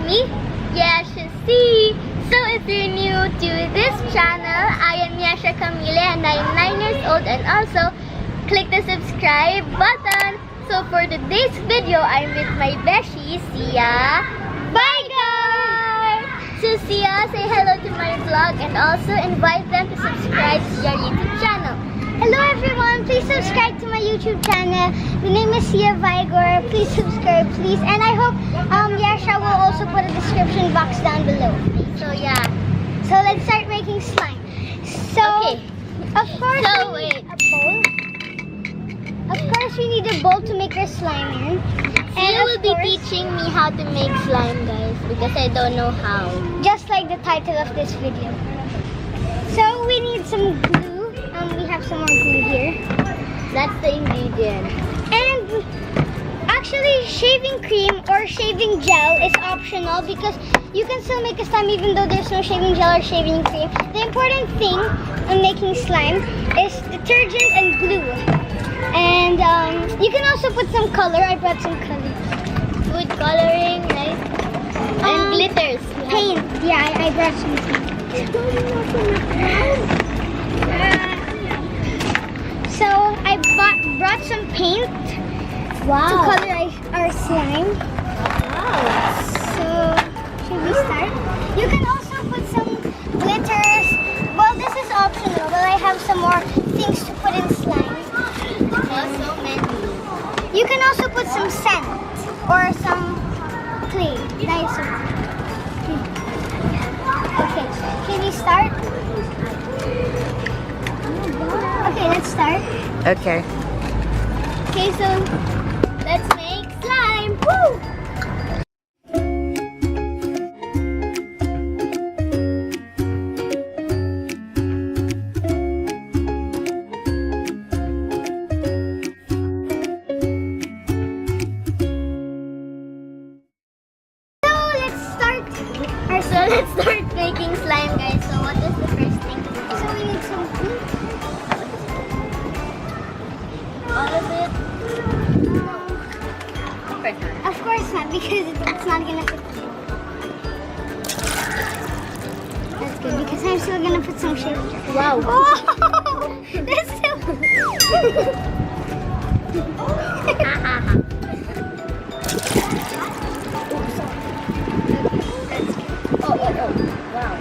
me, Yesha. So if you're new to this channel, I am Yesha and I'm 9 years old, and also click the subscribe button. So for today's video, I'm with my beshi, Xia Vigor. So Xia, say hello to my vlog and also invite them to subscribe to your YouTube channel. Hello everyone, please subscribe to my YouTube channel. The name is Xia Vigor. Please subscribe, please. And I hope Yesha will also put a description box down below. So yeah. So let's start making slime. So, okay. Of course, So we need wait. a bowl. Of course, we need a bowl to make our slime in. Xia will be teaching me how to make slime, guys, because I don't know how. Just like the title of this video. So we need some glue. We have some more glue here. That's the ingredient. And actually, shaving cream or shaving gel is optional because you can still make a slime even though there's no shaving gel or shaving cream. The important thing in making slime is detergent and glue. And you can also put some color. I brought some color. Food coloring, right? And glitters. Paint. Yeah, I brought some paint. So I brought some paint to color our slime. Wow. So should we start? You can also put some glitters. Well, this is optional, but I have some more things to put in slime. So many. You can also put some scent or some clay. Nice. Okay, can we start? Okay, let's start. Okay. Okay, so let's make slime. Woo! So let's start making slime, guys. So what is the first thing to do? So we need some glue. All of it? Of course not, because it's not gonna fit. That's good, because I'm still gonna put some shaving gel. Wow. Oh, that's so. Wow.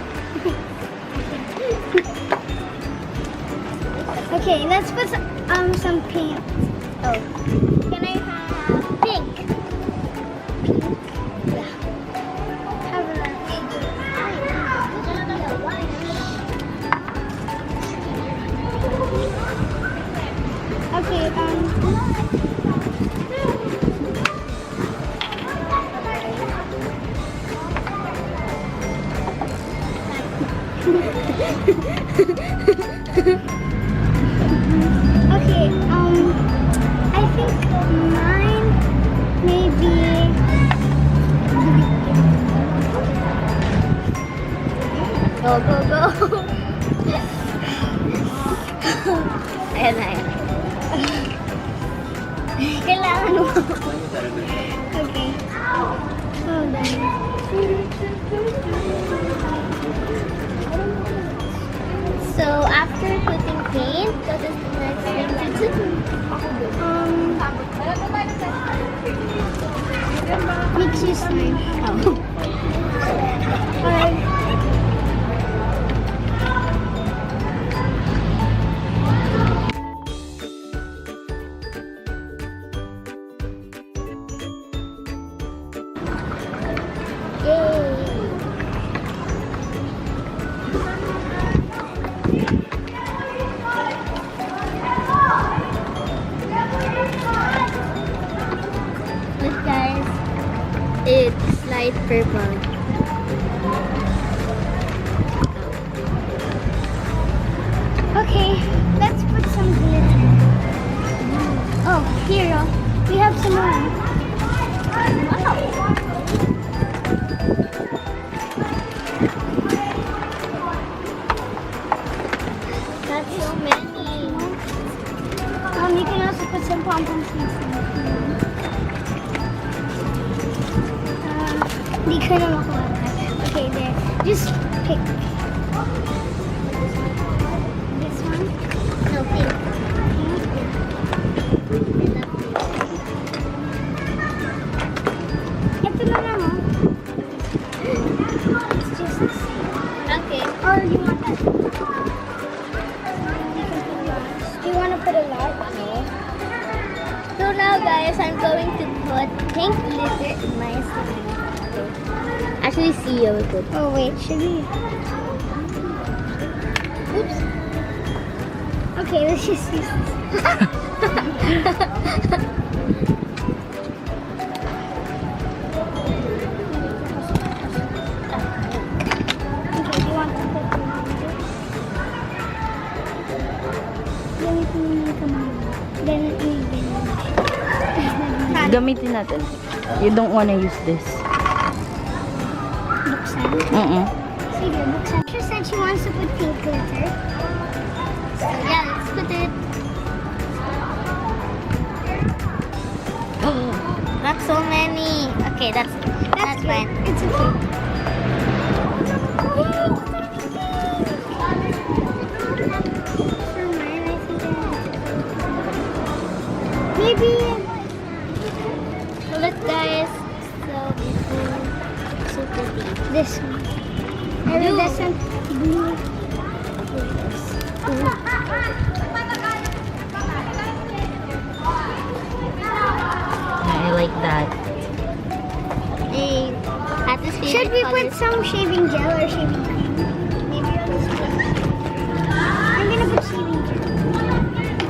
Okay, let's put some paint. Oh. Can I have pink? Yeah. Have okay, okay, I think mine maybe Go, go, go. Ayan na, ayan. Kailangan mo. okay. Hold on. So after putting paint, what is the next thing to do? Mix your slime. Look, guys, it's light purple. Okay, let's put some glitter. Oh, here, we have some more. That's so many. You can also put some pom-pom seeds in it. Hindi ko na makuha. Okay, there. Just pick. This one? No, pink. Ito na lang, oh. It's just the same. Okay. Or you want that? Do you want to put a lot? No. So now guys, I'm going to put pink glitter in my slime. Okay. Actually, Xia will put. Oh wait, should we? Oops. Okay, let's just use this. Okay, do you want to put then Gamitin natin. You don't wanna use this. buksan. Sige, buksan. She said she wants to put pink glitter. So yeah, let's put it. Oh, not so many. Okay, that's That's good. fine. It's okay. For mine, I think maybe So look guys, so beautiful, so pretty. this one. Iridescent blue. I like that. Hey, at this Should we put some shaving gel or shaving cream? Maybe on this one. I'm gonna put shaving gel.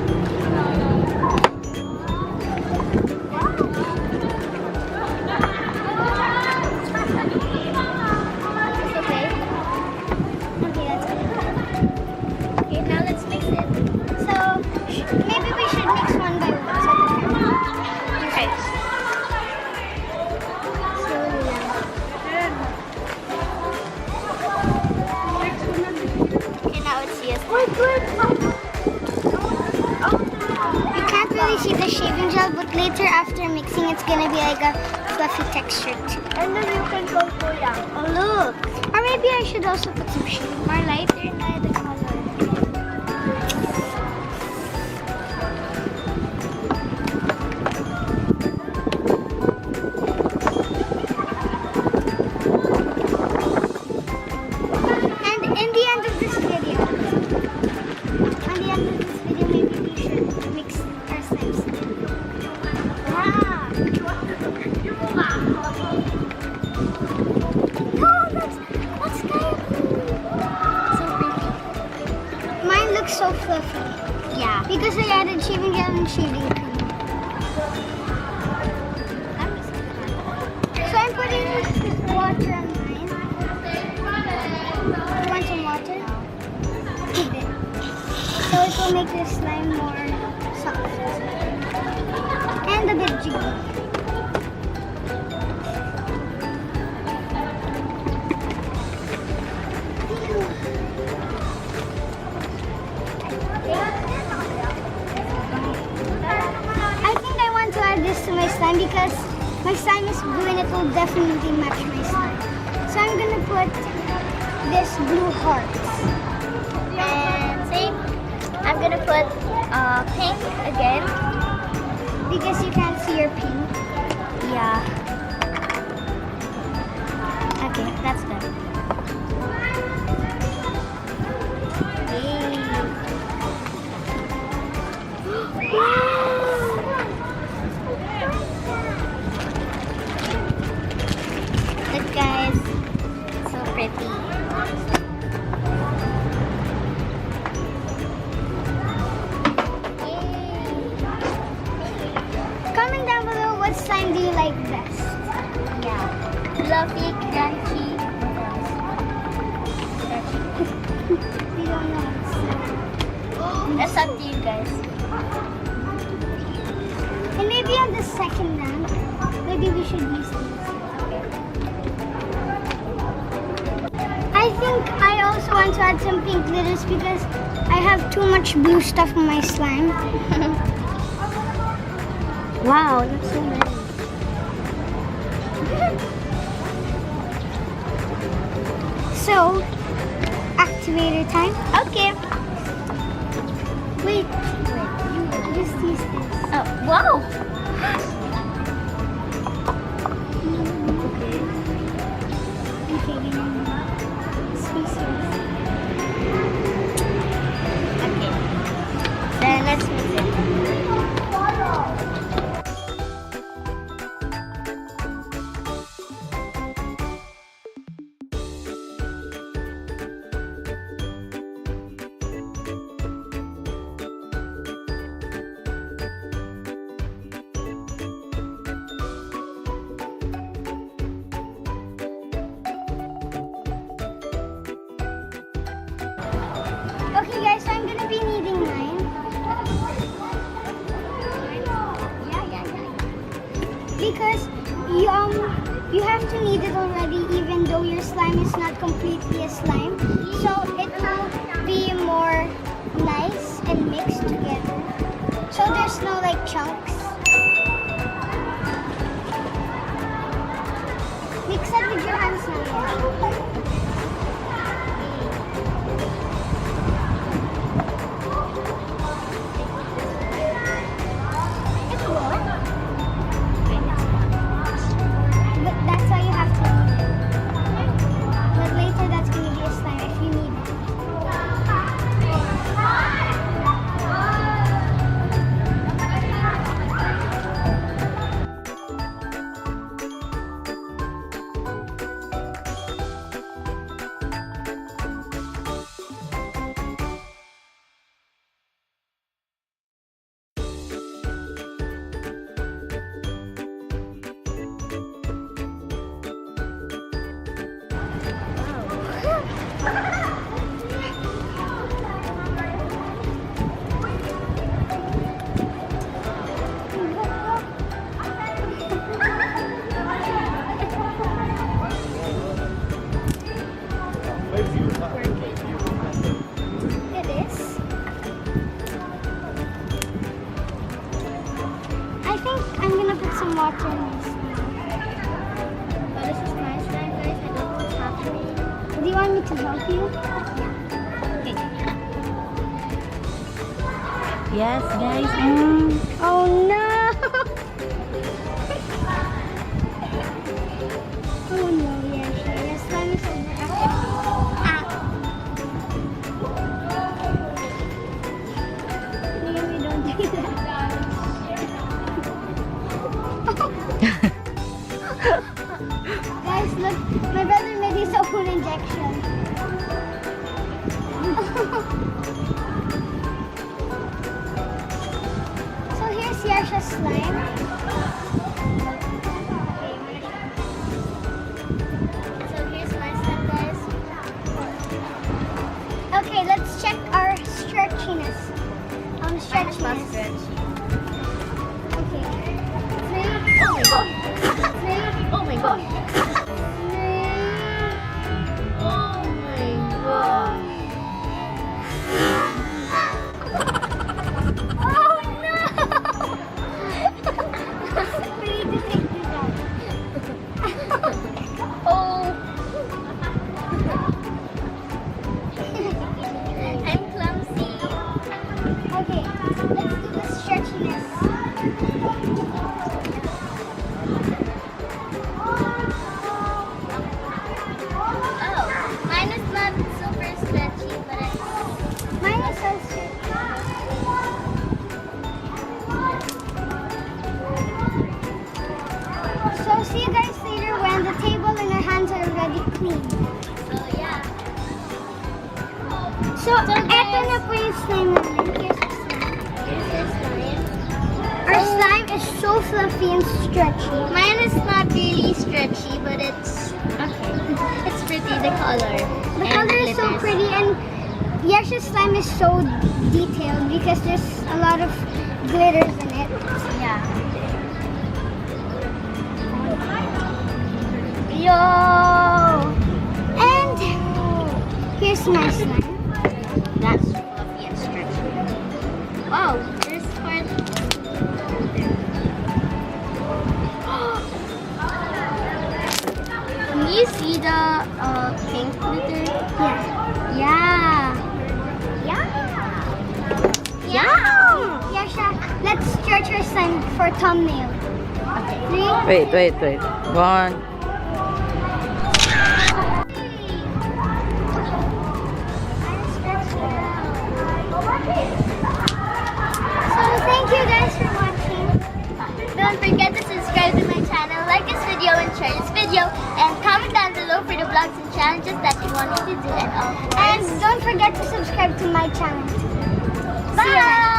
It's okay. Okay, that's good. Okay, now let's mix it. So maybe we should mix one by one. So Okay. slowly lang. Okay, now it's yes. You can't really see the shaving gel, but later after mixing, it's gonna be like a fluffy texture too. And then you can go for that. Oh look. Or maybe I should also put some shaving. More lighter na the color. And in the end of this video, maybe we should mix our slimes. Wow. Oh, that's kind of cool. So pretty. Mine looks so fluffy Yeah. because I added shaving gel and shaving cream. So I'm putting water on mine. You want some water? Keep it. So it will make the slime more soft and a bit jiggy. I think I want to add this to my slime because my slime is blue and it will definitely match my slime. So I'm gonna put this blue heart. And same. I'm gonna put pink again. Because you can't see your pink. Yeah. Okay, that's good. Yay. Look guys, so pretty. Comment down below what slime do you like best. Yeah. Fluffy, crunchy. We don't know. That's up to you guys. And maybe on the second round, maybe we should use these. I think I also want to add some pink glitters because I have too much blue stuff in my slime. Wow, that's so many. So, activator time. Okay. Wait. You just use this. Oh, wow. Okay, ganyan. Spaces. Okay. Then let's mix it. Okay guys, so I'm gonna be needing mine. Because you have to knead it already even though your slime is not completely a slime. So it will be more nice and mixed together. So there's no like chunks. Mix it with your hands now. That's why you have to knead it. But later that's going to be a slime if you need it. It is. I think I'm gonna put some water in this. Oh, this is my slime, guys. I don't know what's happening. Do you want me to help you? Okay. Yes, guys. Oh no! Oh no, Yesha. Your slime is overactive. Maybe don't do that. Guys, look. My brother made his own injection. So here's Yesha's slime. So here's my slime, guys. Okay, let's check our stretchiness. Mine is not Stretchiness. stretchy. Okay. Oh my god. Oh my god. Oh my god. Oh no! We need to take this out. Oh. I'm clumsy. Okay, let's do the stretchiness. Oh, mine is not super stretchy, but it's Mine is so stretchy. So see you guys later when the table and our hands are already clean. so yeah. So, eto na po yung slime namin. Here's the slime. Here's the slime. Our slime is so fluffy and stretchy. Mine is not really stretchy, but it's okay. It's pretty, the color. The And color is so glitters. pretty and Yesha's slime is so detailed because there's a lot of glitters in it. Yeah. Yo! And here's my slime. That's fluffy and stretchy. Wow, there's part. Can you see the pink glitter? Yeah. Yeah. Yeah. Yesha, let's stretch our sign for thumbnail. Okay. 3. Wait. 1. So thank you guys for watching. Don't forget to subscribe to my channel, like this video, and share this video. And comment down below for the vlogs and challenges that you want me to do. And of course, And don't forget to subscribe to my channel. bye!